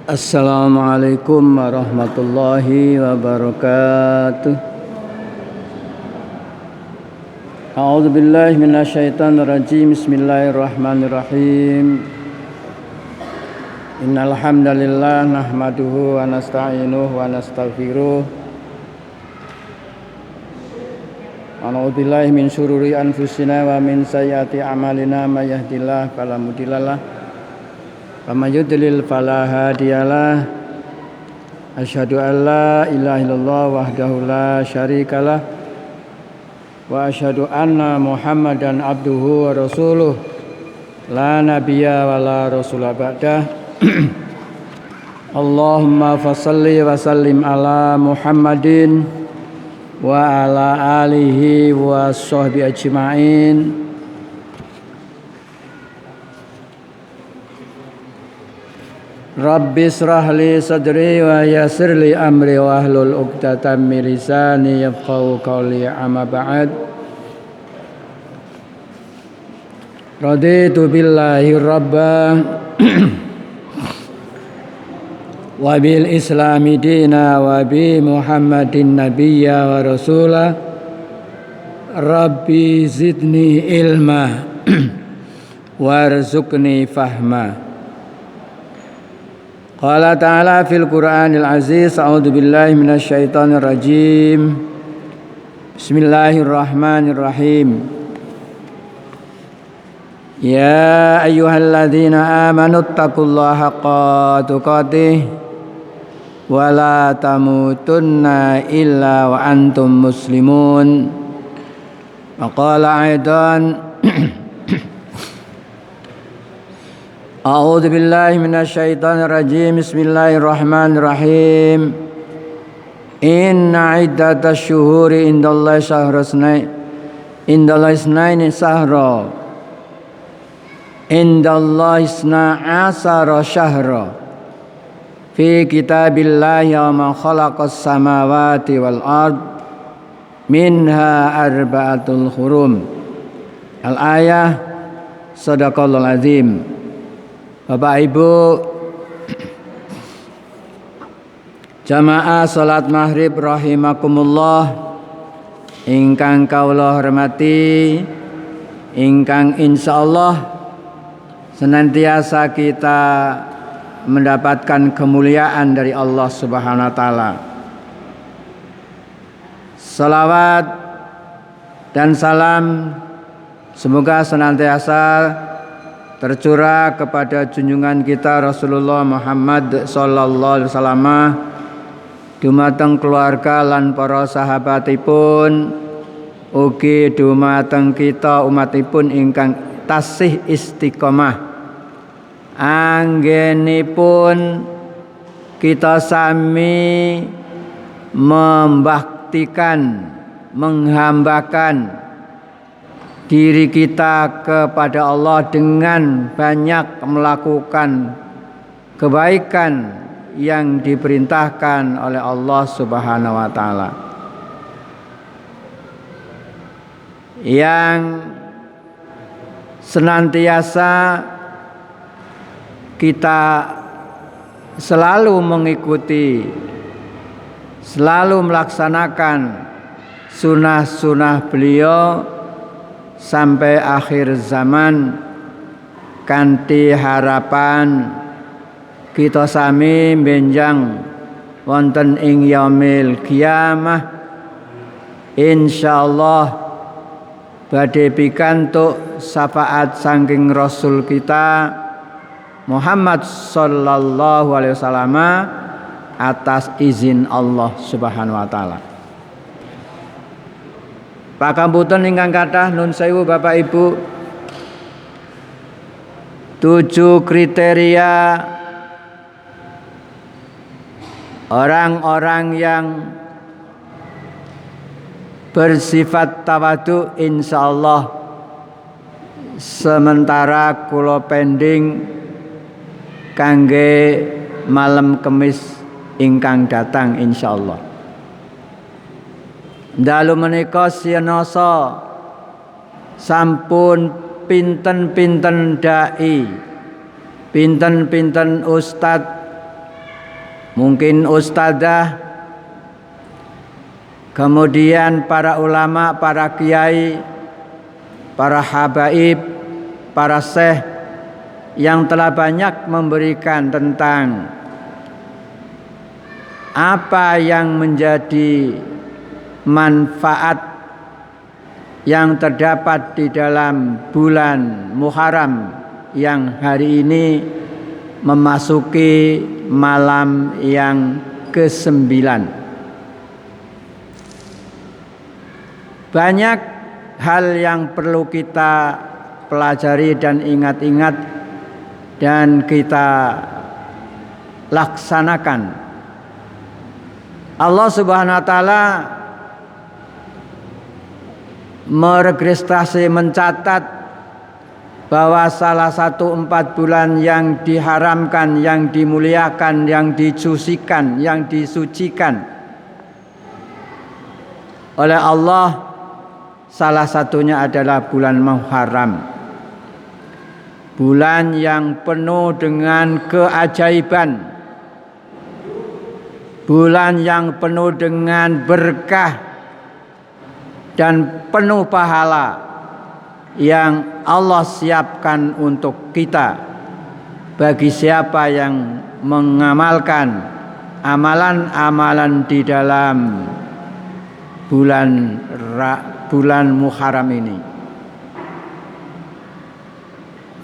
Assalamualaikum warahmatullahi wabarakatuh. A'udzu billahi minasyaitonir rajim. Bismillahirrahmanirrahim. Innal hamdalillah nahmaduhu wa nasta'inuhu wa nastaghfiruh. A'udzu billahi min syururi anfusina wa min sayyiati a'malina may yahdihillahu fala mudhillalah wa may yudlil fala hadiyalah. Asyhadu an la ilaha illallah wahdahu la syarikalah wa asyhadu anna Muhammadan abduhu wa rasuluh la nabiyya wa la rasula ba'dah. Allahumma fassalli wa sallim ala Muhammadin wa ala alihi wa sahbihi ajma'in. Rabbi israh li sadri wa yassir li amri wa hlul 'uqdatam min lisani yafqahu qawli. Amma ba'd. Raditu billahi rabba wa bil islami dina wa bi Muhammadin nabiyya wa rasula. Rabbi zidni ilma warzuqni fahma. Qala ta'ala fil Qur'anil Aziz. A'udzu billahi minasyaitonir rajim. Bismillahirrahmanirrahim. Ya ayyuhalladzina amanu taqullaha haqqa tuqatih wa la tamutunna illa wa antum muslimun. Wa qala aidan A'udzu billahi minasyaitonir rajim. Bismillahirrahmanirrahim. Inna iddatash syuhuri indallahi isnaini syahra. Indallahi isna asara syahra. Fi kitabillahi yawma khalaqas samawati wal ard. Minha arba'atul hurum. Al-ayah. Shadaqallahul azim. Bapak Ibu jamaah salat maghrib rahimakumullah, ingkang kawula hormati, ingkang insyaallah senantiasa kita mendapatkan kemuliaan dari Allah Subhanahu wa taala. Salawat dan salam semoga senantiasa tercurah kepada junjungan kita Rasulullah Muhammad sallallahu alaihi wasallam, dumateng keluarga lan para sahabatipun, ugi dumateng kita umatipun ingkang tasih istiqomah anggenipun kita sami membaktikan, menghambakan diri kita kepada Allah dengan banyak melakukan kebaikan yang diperintahkan oleh Allah Subhanahu wa taala, yang senantiasa kita selalu mengikuti, selalu melaksanakan sunah-sunah beliau sampai akhir zaman, kanthi harapan kita sami benjang wonten ing yaumil qiyamah insyaallah badhe pikantuk syafaat saking Rasul kita Muhammad sallallahu alaihi wasallam atas izin Allah Subhanahu wa taala. Pakampunten ingkang kathah nun sewu Bapak Ibu, 7 kriteria orang-orang yang bersifat tawadhu insyaallah sementara kula pending kangge malam Kemis ingkang datang insyaallah. Dalu menika sinasa sampun pinten-pinten dai, pinten-pinten ustad mungkin ustadzah, kemudian para ulama, para kiai, para habaib, para syekh yang telah banyak memberikan tentang apa yang menjadi manfaat yang terdapat di dalam bulan Muharram yang hari ini memasuki malam yang ke-9. Banyak hal yang perlu kita pelajari dan ingat-ingat dan kita laksanakan. Allah Subhanahu wa taala meregistrasi, mencatat bahwa salah satu 4 bulan yang diharamkan, yang dimuliakan, yang disucikan, yang disucikan oleh Allah, salah satunya adalah bulan Muharram. Bulan yang penuh dengan keajaiban, bulan yang penuh dengan berkah dan penuh pahala yang Allah siapkan untuk kita bagi siapa yang mengamalkan amalan-amalan di dalam bulan Muharram ini.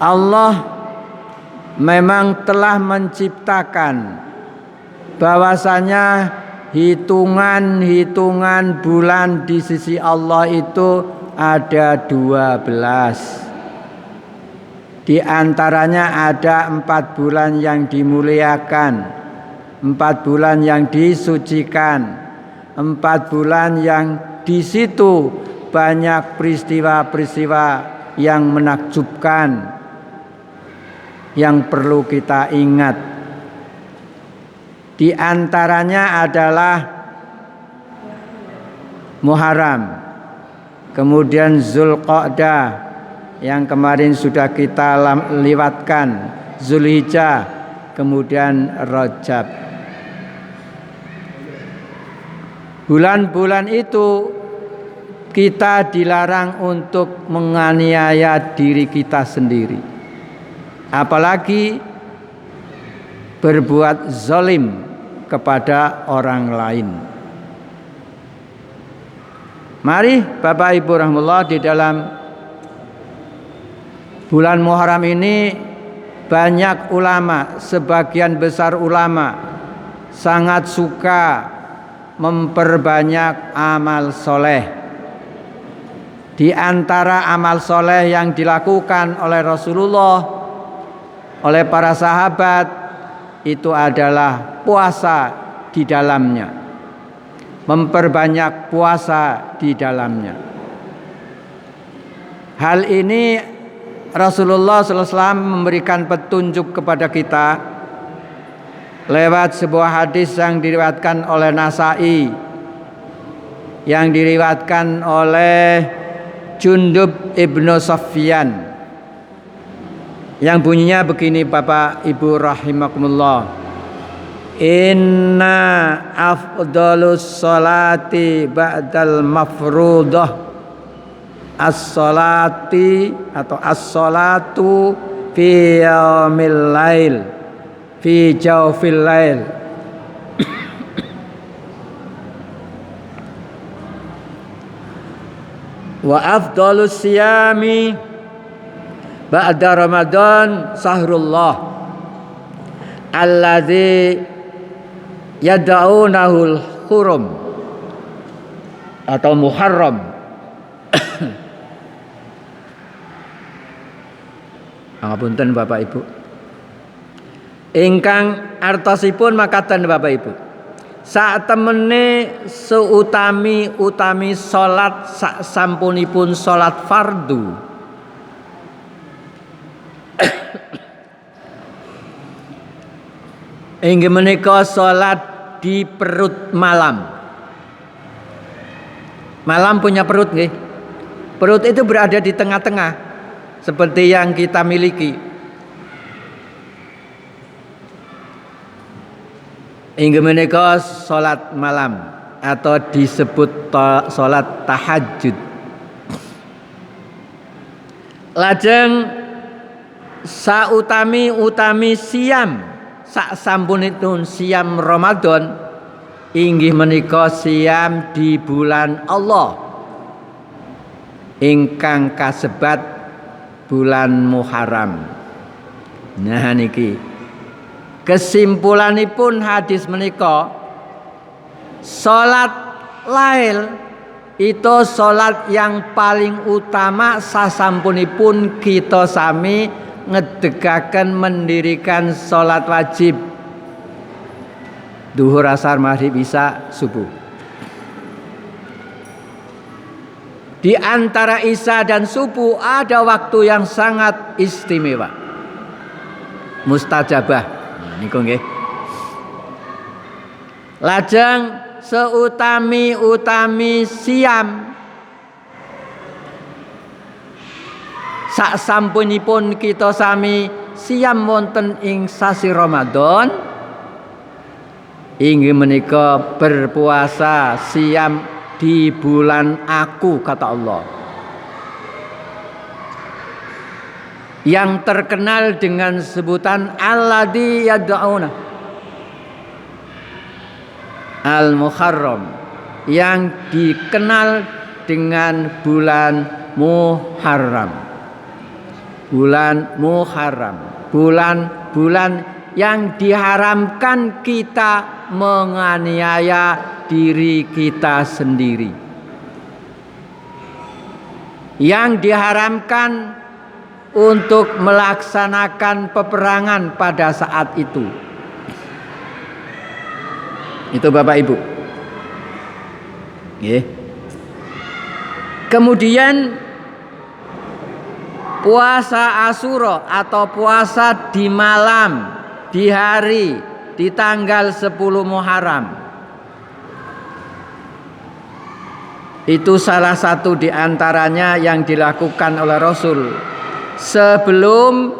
Allah memang telah menciptakan bahwasanya hitungan bulan di sisi Allah itu ada 12. Di antaranya ada 4 bulan yang dimuliakan, 4 bulan yang disucikan, 4 bulan yang di situ banyak peristiwa-peristiwa yang menakjubkan yang perlu kita ingat. Di antaranya adalah Muharram, kemudian Zulqa'dah yang kemarin sudah kita lewatkan, Zulhijjah, kemudian Rajab. Bulan-bulan itu kita dilarang untuk menganiaya diri kita sendiri, apalagi berbuat zalim kepada orang lain. Mari Bapak Ibu rahimahullah, di dalam bulan Muharram ini banyak ulama, sebagian besar ulama sangat suka memperbanyak amal soleh. Di antara amal soleh yang dilakukan oleh Rasulullah, oleh para sahabat, itu adalah puasa di dalamnya. Memperbanyak puasa di dalamnya. Hal ini Rasulullah SAW memberikan petunjuk kepada kita lewat sebuah hadis yang diriwayatkan oleh Nasa'i, yang diriwayatkan oleh Jundub ibnu Sufyan, yang bunyinya begini Bapak Ibu rahimakumullah: inna afdalus sholati ba'dal mafrudah as-sholati atau as-sholatu fi yaumil lail fi jawfil lail. Wa afdalus siyami ba'da Ramadan sahrullah alladzi yad'unahul hurum atau Muharram. Pangapunten Bapak Ibu. Ingkang artosipun makaten Bapak Ibu. Sak temene seutami salat sak sampunipun salat fardu. Inggih menika salat di perut malam. Malam punya perut nggih. Perut itu berada di tengah-tengah seperti yang kita miliki. Inggih menika salat malam atau disebut salat tahajud. Lajeng sautami siam sak sampunipun siam Ramadan inggih menika siam di bulan Allah ingkang kasebat bulan Muharram. Nah niki kesimpulanipun hadis menika salat lail itu salat yang paling utama sasampunipun kita sami ngedegaken mendirikan salat wajib duhur, asar, maghrib, isya, subuh. Di antara isya dan subuh ada waktu yang sangat istimewa, mustajabah. Niku nggih. Lajeng seutami siam sak sampunipun kita sami siam wonten ing sasi Ramadan inggih menika berpuasa siam di bulan aku, kata Allah, yang terkenal dengan sebutan alladzi yad'una al-Muharram, yang dikenal dengan bulan Muharram. Bulan Muharram, bulan yang diharamkan kita menganiaya diri kita sendiri, yang diharamkan untuk melaksanakan peperangan pada saat itu. Itu Bapak Ibu. Kemudian puasa Asyura atau puasa di malam, di hari, di tanggal 10 Muharram. Itu salah satu di antaranya yang dilakukan oleh Rasul sebelum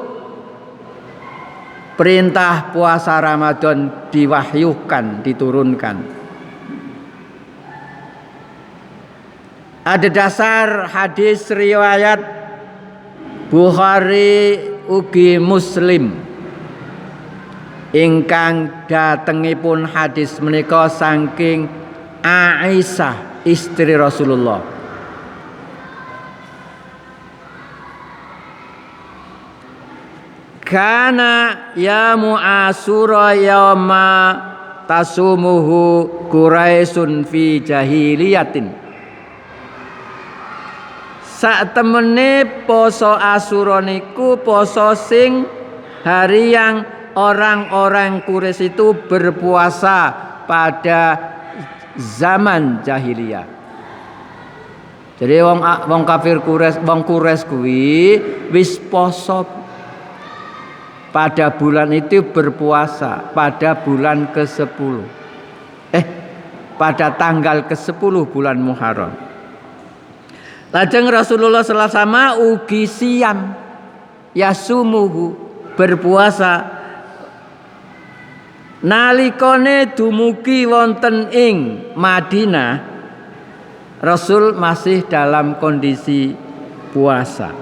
perintah puasa Ramadan diwahyukan, diturunkan. Ada dasar hadis riwayat Bukhari ugi Muslim ingkang datengipun hadis menika saking Aisyah istri Rasulullah. Kana ya mu'asura yauma tasumuhu Quraisyun fi jahiliyatin. Sak temene poso Asyura niku poso sing hari yang orang-orang Quraisy itu berpuasa pada zaman jahiliyah. Jadi wong kafir Quraisy, wong Quraisy kuwi wis poso pada bulan itu, berpuasa pada bulan ke-10. Pada tanggal ke-10 bulan Muharram. Lajeng Rasulullah sallallahu alaihi wasallam ugi siam yasumuhu, berpuasa nalikane dumugi wonten ing Madinah. Rasul masih dalam kondisi puasa.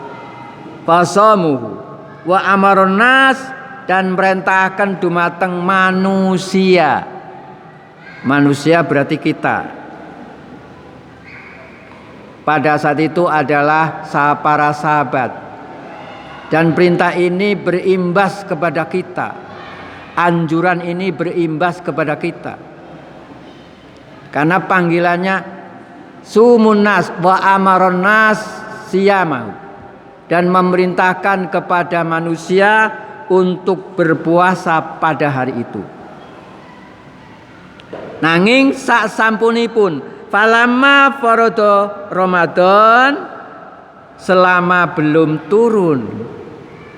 Fasamuhu wa amaron nas, dan merintahkan dumateng manusia. Manusia berarti kita. Pada saat itu adalah para sahabat. Dan perintah ini berimbas kepada kita. Anjuran ini berimbas kepada kita. Karena panggilannya sumun nas wa amaron nas siyamahu, dan memerintahkan kepada manusia untuk berpuasa pada hari itu. Nanging sak sampunipun falamma farada Ramadan, selama belum turun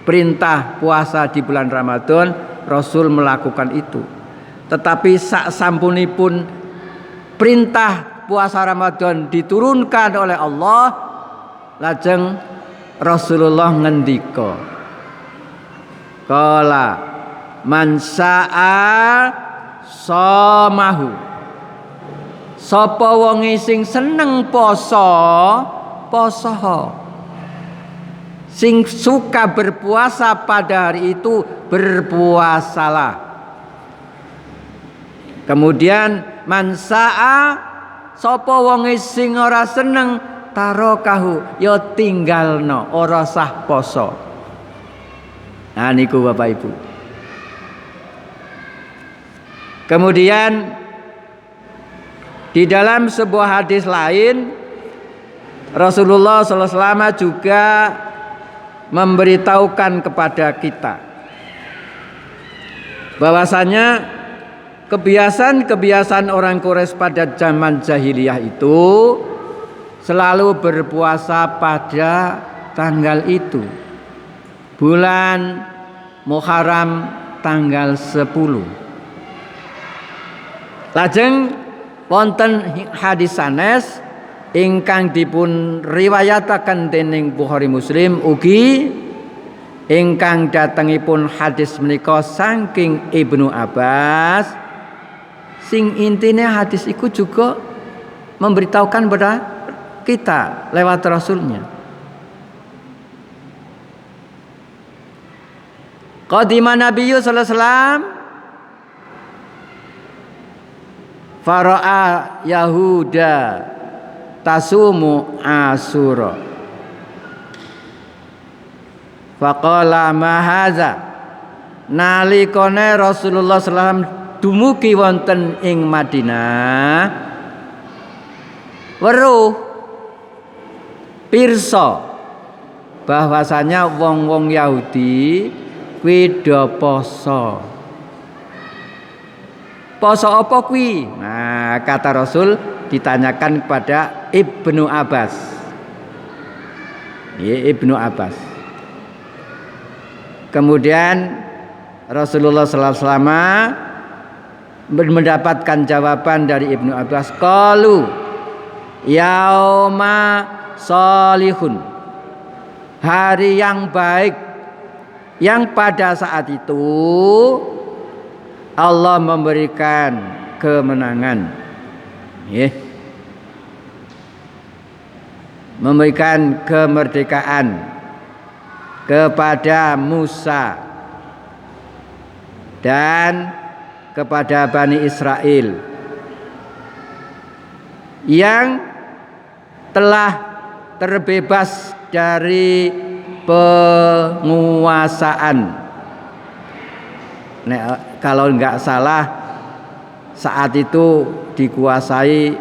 perintah puasa di bulan Ramadan, Rasul melakukan itu. Tetapi sak sampunipun perintah puasa Ramadan diturunkan oleh Allah, lajeng Rasulullah ngendika, qala man sa'a Somahu. Sapa wonge sing seneng poso, poso. Sing suka berpuasa pada hari itu berpuasalah. Kemudian mansaa sapa wonge sing ora seneng tarokahu ya tinggalno ora sah poso. Nah niku Bapak Ibu. Kemudian di dalam sebuah hadis lain Rasulullah SAW juga memberitahukan kepada kita bahwasanya kebiasaan-kebiasaan orang Quraisy pada zaman jahiliyah itu selalu berpuasa pada tanggal itu, bulan Muharram tanggal 10. Lajeng wonten hadis sanes ingkang dipun riwayataken dening Bukhari Muslim ugi ingkang datengipun hadis menika saking Ibnu Abbas, sing intinya hadis iku juga memberitahukan kepada kita lewat Rasulnya. Qadima Nabiyyu sallallahu alaihi wasallam fara'a Yahuda tasumu Asyura faqala ma hadza. Nalikane Rasulullah sallallahu alaihi wasallam dumugi wonten ing Madinah, weruh pirsa bahwasanya wong-wong Yahudi kuwi do poso. Poso apa kuwi? Nah, kata Rasul ditanyakan kepada Ibnu Abbas. Ibnu Abbas. Kemudian Rasulullah sallallahu alaihi wasallam mendapatkan jawaban dari Ibnu Abbas, qalu yauma salihun, hari yang baik yang pada saat itu Allah memberikan kemenangan, memberikan kemerdekaan kepada Musa dan kepada Bani Israel yang telah terbebas dari penguasaan. Kalau nggak salah saat itu dikuasai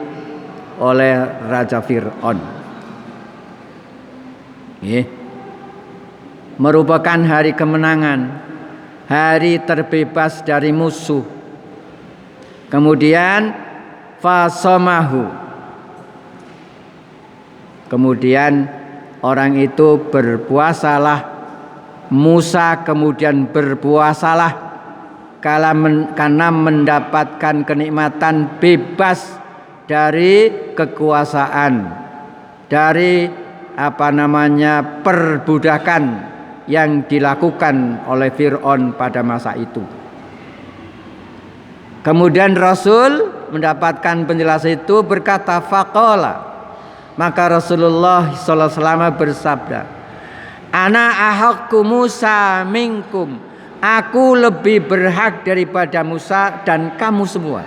oleh Raja Fir'aun. Merupakan hari kemenangan, hari terbebas dari musuh. Kemudian fasomahu, kemudian orang itu berpuasalah. Musa kemudian berpuasalah karena mendapatkan kenikmatan bebas dari kekuasaan, dari perbudakan yang dilakukan oleh Fir'aun pada masa itu. Kemudian Rasul mendapatkan penjelasan itu berkata faqala, maka Rasulullah sallallahu alaihi wasallam bersabda, ana ahaqqu Musa minkum, aku lebih berhak daripada Musa dan kamu semua.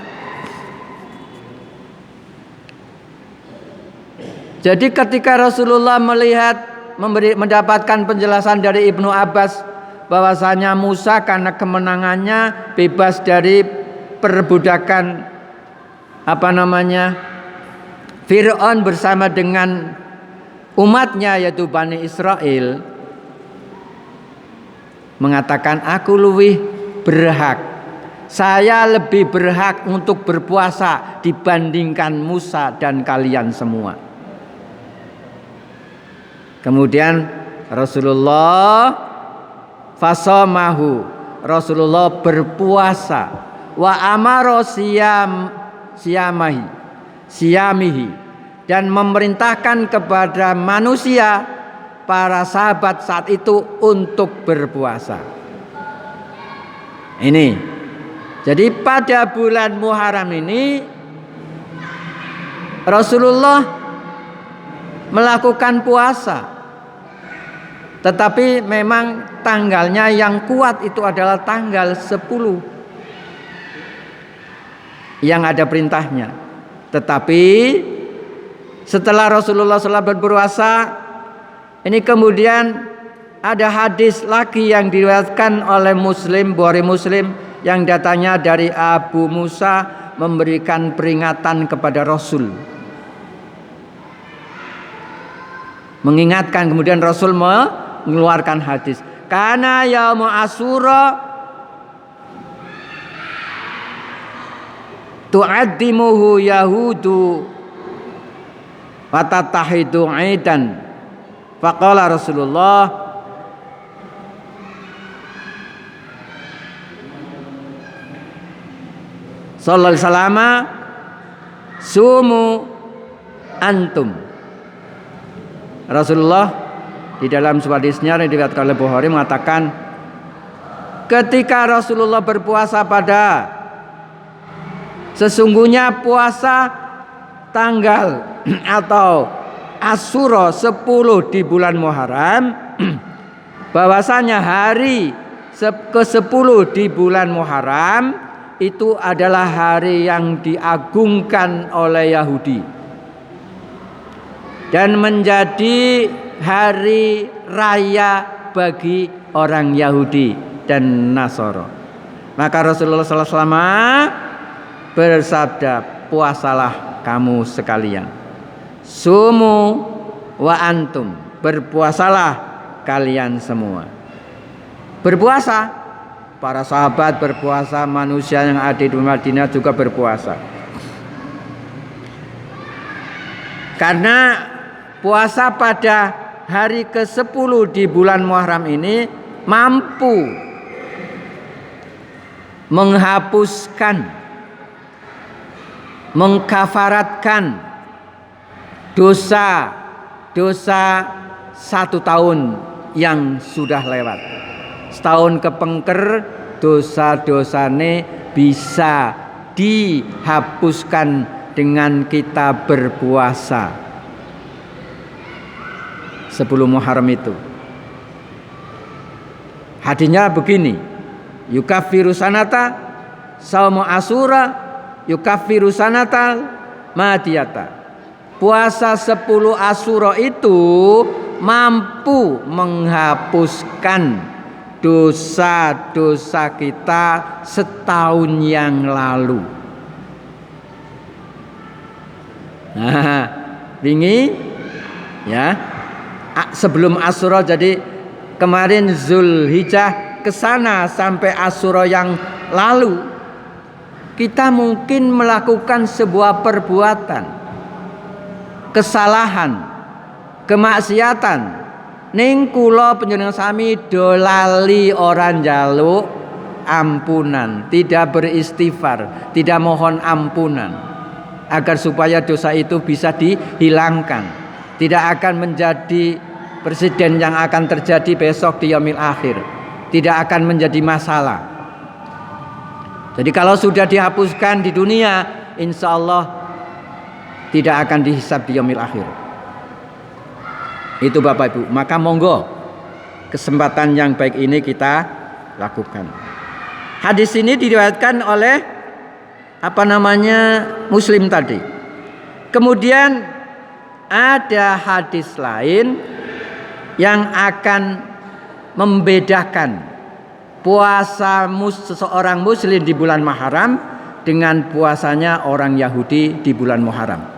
Jadi ketika Rasulullah mendapatkan penjelasan dari Ibnu Abbas bahwasanya Musa karena kemenangannya bebas dari perbudakan Fir'aun bersama dengan umatnya yaitu Bani Israel, mengatakan aku lebih berhak, saya lebih berhak untuk berpuasa dibandingkan Musa dan kalian semua. Kemudian Rasulullah fasamahu, Rasulullah berpuasa, wa amaro siyamihi, dan memerintahkan kepada manusia, para sahabat saat itu untuk berpuasa. Ini Jadi pada bulan Muharram ini Rasulullah melakukan puasa. Tetapi memang tanggalnya yang kuat itu adalah tanggal 10 yang ada perintahnya. Tetapi setelah Rasulullah SAW berpuasa, ini kemudian ada hadis lagi yang diriwayatkan oleh Muslim, Bukhari Muslim, yang datanya dari Abu Musa memberikan peringatan kepada Rasul. Mengingatkan, kemudian Rasul mengeluarkan hadis. Kana yaumul Asyura tu'addimuhu yahudu wa tatahidu aidan. Faqala Rasulullah sallallahu alaihi wasallam sumu antum. Rasulullah di dalam sebuah hadisnya yang diriwayatkan oleh Bukhari mengatakan, ketika Rasulullah berpuasa pada sesungguhnya puasa tanggal atau Asyura 10 di bulan Muharram, bahwasanya hari ke-10 di bulan Muharram itu adalah hari yang diagungkan oleh Yahudi dan menjadi hari raya bagi orang Yahudi dan Nasara. Maka Rasulullah SAW bersabda, puasalah kamu sekalian. Sumu wa antum, berpuasalah kalian semua. Berpuasa, para sahabat berpuasa, manusia yang ada di Madinah juga berpuasa. Karena puasa pada hari ke-10 di bulan Muharram ini mampu menghapuskan, mengkafaratkan dosa 1 tahun yang sudah lewat. Setahun kepengker dosa-dosane bisa dihapuskan dengan kita berpuasa 10 Muharram itu. Hadisnya begini, yukaffiru sanata saumu Asyura yukaffiru sanata madiyata. Puasa 10 Asyura itu mampu menghapuskan dosa-dosa kita setahun yang lalu. Nah, wingi ya, sebelum Asyura, jadi kemarin Zulhijjah ke sana sampai Asyura yang lalu, kita mungkin melakukan sebuah perbuatan, kesalahan, kemaksiatan. Ning kula panjenengan sami dolali orang jaluk ampunan, tidak beristighfar, tidak mohon ampunan, agar supaya dosa itu bisa dihilangkan, tidak akan menjadi presiden yang akan terjadi besok di yaumil akhir, tidak akan menjadi masalah. Jadi kalau sudah dihapuskan di dunia, insya Allah tidak akan dihisab di yaumil akhir. Itu Bapak Ibu, maka monggo kesempatan yang baik ini kita lakukan. Hadis ini diriwayatkan oleh Muslim tadi. Kemudian ada hadis lain yang akan membedakan puasa seseorang muslim di bulan Muharram dengan puasanya orang Yahudi di bulan Muharram.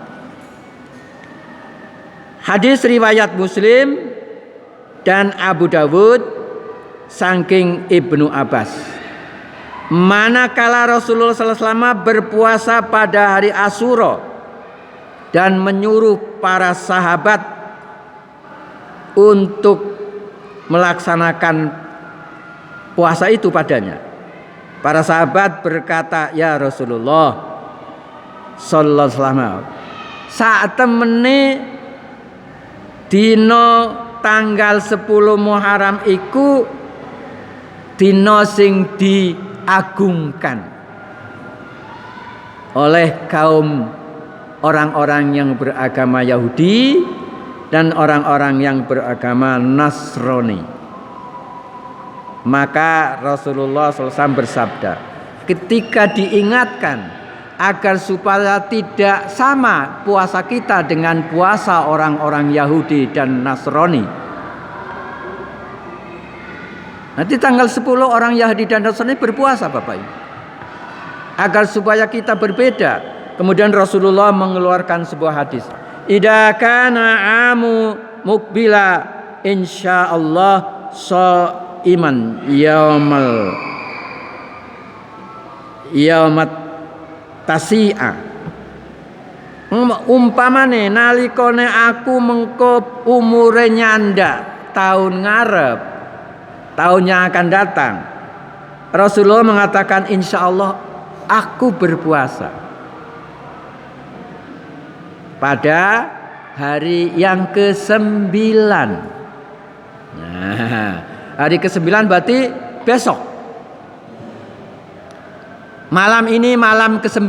Hadis riwayat Muslim dan Abu Dawud saking Ibnu Abbas. Manakala Rasulullah SAW berpuasa pada hari Asyura dan menyuruh para sahabat untuk melaksanakan puasa itu padanya, para sahabat berkata, ya Rasulullah sallallahu alaihi wasallam, saat temene dina tanggal 10 Muharram iku dina sing diagungkan. oleh kaum orang-orang yang beragama Yahudi dan orang-orang yang beragama Nasrani. Maka Rasulullah SAW bersabda, ketika diingatkan agar supaya tidak sama puasa kita dengan puasa orang-orang Yahudi dan Nasrani. Nanti tanggal 10 orang Yahudi dan Nasrani berpuasa Bapak Ibu. Agar supaya kita berbeda. Kemudian Rasulullah mengeluarkan sebuah hadis. Idza kana amu mukbila insyaallah shaiman yaumat tasi'a. Umpamane nalikane aku mengko umure nyandak tahun ngarep, tahun yang akan datang, Rasulullah mengatakan insyaallah aku berpuasa pada hari yang ke-9. Nah, hari ke-9 berarti besok. Malam ini malam ke-9.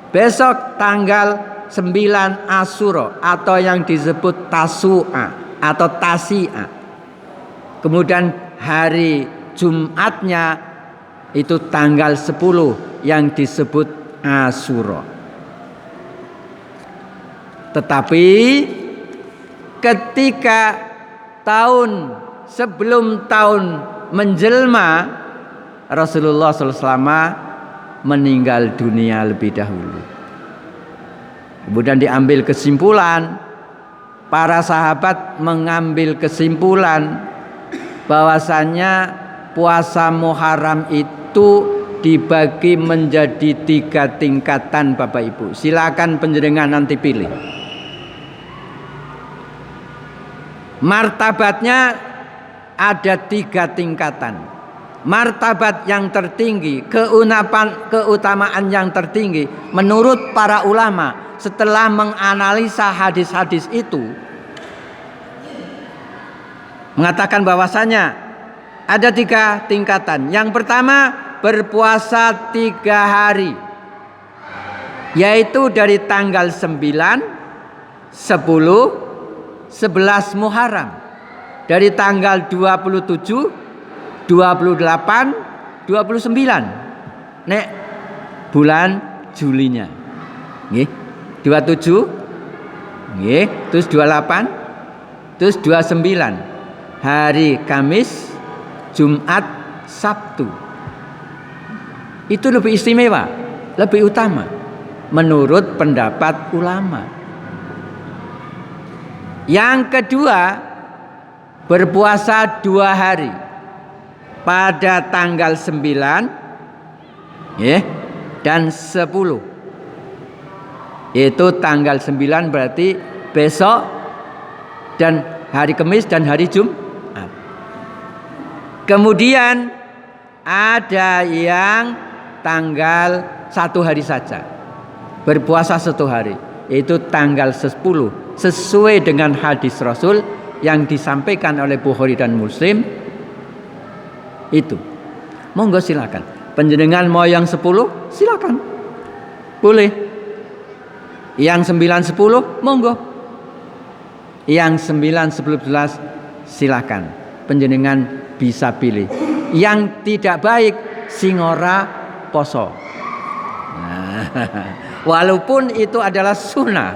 Besok tanggal 9 Asyura atau yang disebut Tasu'a atau Tasi'a. Kemudian hari Jumatnya itu tanggal 10 yang disebut Asyura. Tetapi ketika tahun sebelum tahun menjelma, Rasulullah SAW meninggal dunia lebih dahulu. Kemudian diambil kesimpulan, para sahabat mengambil kesimpulan bahwasanya puasa Muharram itu dibagi menjadi 3 tingkatan Bapak Ibu. Silakan panjenengan nanti pilih. Martabatnya ada 3 tingkatan. Martabat yang tertinggi, keutamaan yang tertinggi menurut para ulama setelah menganalisa hadis-hadis itu mengatakan bahwasanya ada 3 tingkatan. Yang pertama, berpuasa 3 hari, yaitu dari tanggal 9, 10, 11 Muharram, dari tanggal 27, 28, 29 nek bulan Julinya nggih, 27 nggih, terus 28, terus 29 hari Kamis, Jumat, Sabtu. Itu lebih istimewa, lebih utama menurut pendapat ulama. Yang kedua, berpuasa 2 hari pada tanggal 9 dan 10. Itu tanggal 9 berarti besok, dan hari Kamis dan hari Jumat. Kemudian ada yang tanggal 1 hari saja, berpuasa 1 hari, yaitu tanggal 10, sesuai dengan hadis Rasul yang disampaikan oleh Bukhari dan Muslim. Itu monggo silakan, panjenengan mau yang 10 silakan, boleh. Yang 9, 10 monggo. Yang 9, 10, 11 silakan, panjenengan bisa pilih. Yang tidak baik sing ora poso. Walaupun itu adalah sunnah,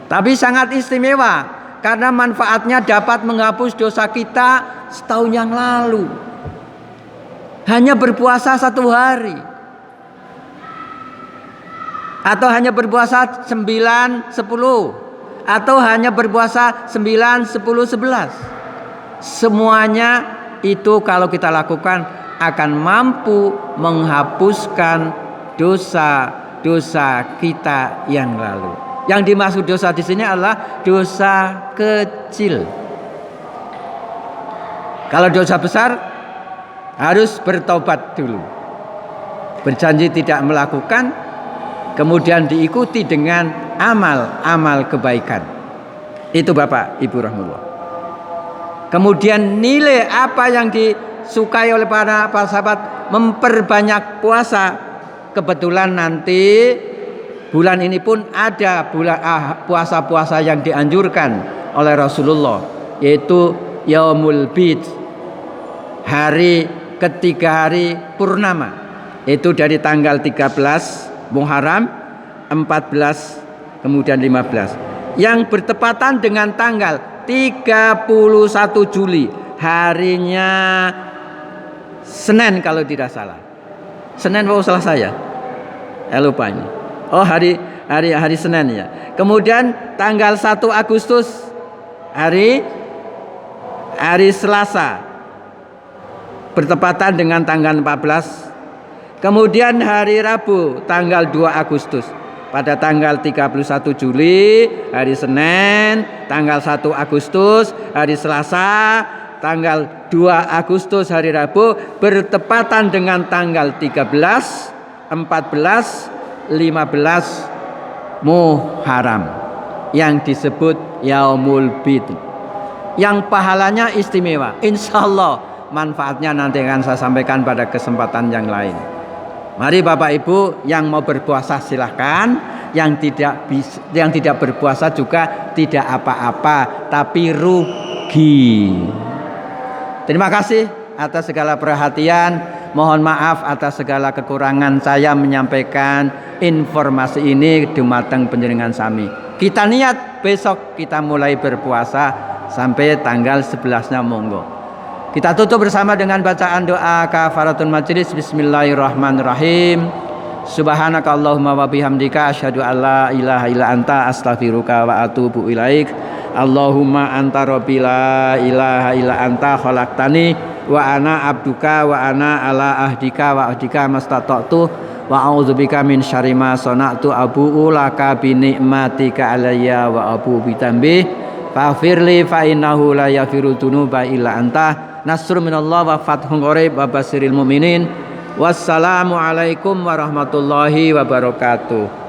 tapi sangat istimewa karena manfaatnya dapat menghapus dosa kita setahun yang lalu. Hanya berpuasa 1 hari, atau hanya berpuasa 9, 10, atau hanya berpuasa 9, 10, 11. Semuanya itu kalau kita lakukan akan mampu menghapuskan dosa-dosa kita yang lalu. Yang dimaksud dosa di sini adalah dosa kecil. Kalau dosa besar harus bertobat dulu, berjanji tidak melakukan, kemudian diikuti dengan amal-amal kebaikan. Itu Bapak Ibu rahmatullah. Kemudian nilai apa yang disukai oleh para sahabat, memperbanyak puasa. kebetulan nanti bulan ini pun ada puasa-puasa yang dianjurkan oleh Rasulullah, yaitu Yaumul Bid, hari ketiga hari purnama, itu dari tanggal 13 Muharram, 14, kemudian 15, yang bertepatan dengan tanggal 31 Juli, harinya Senin kalau tidak salah. Senin apa salah saya? Lupa ini. Oh, hari Senin ya. Kemudian tanggal 1 Agustus hari Selasa, bertepatan dengan tanggal 14. Kemudian hari Rabu tanggal 2 Agustus. Pada tanggal 31 Juli hari Senin, tanggal 1 Agustus hari Selasa, tanggal 2 Agustus hari Rabu, bertepatan dengan tanggal 13, 14, 15 Muharram yang disebut Yaumul Bid, yang pahalanya istimewa. Insya Allah manfaatnya nanti akan saya sampaikan pada kesempatan yang lain. Mari Bapak Ibu yang mau berpuasa silahkan, yang tidak berpuasa juga tidak apa-apa, tapi rugi. Terima kasih atas segala perhatian. Mohon maaf atas segala kekurangan saya menyampaikan informasi ini dumateng panjenengan sami. Kita niat besok kita mulai berpuasa sampai tanggal 11-nya monggo. Kita tutup bersama dengan bacaan doa kafaratul majlis. Bismillahirrahmanirrahim. Subhanakallahumma wa bihamdika asyhadu an la ilaha illa anta astaghfiruka wa atubu ilaik. Allahumma anta rabbi la ilaha illa anta khalaqtani wa ana abduka wa ana ala ahdika wa ahdika mastata'tu wa a'udzubika min syarri ma sana'tu abu'u laka bi ni'matika alayya wa abu bi dzambi faghfirli fa innahu la yaghfiru dzunuba illa anta. Nasrun minallah wa fathun qarib wa basyiril mu'minin. Wassalamu alaikum warahmatullahi wabarakatuh.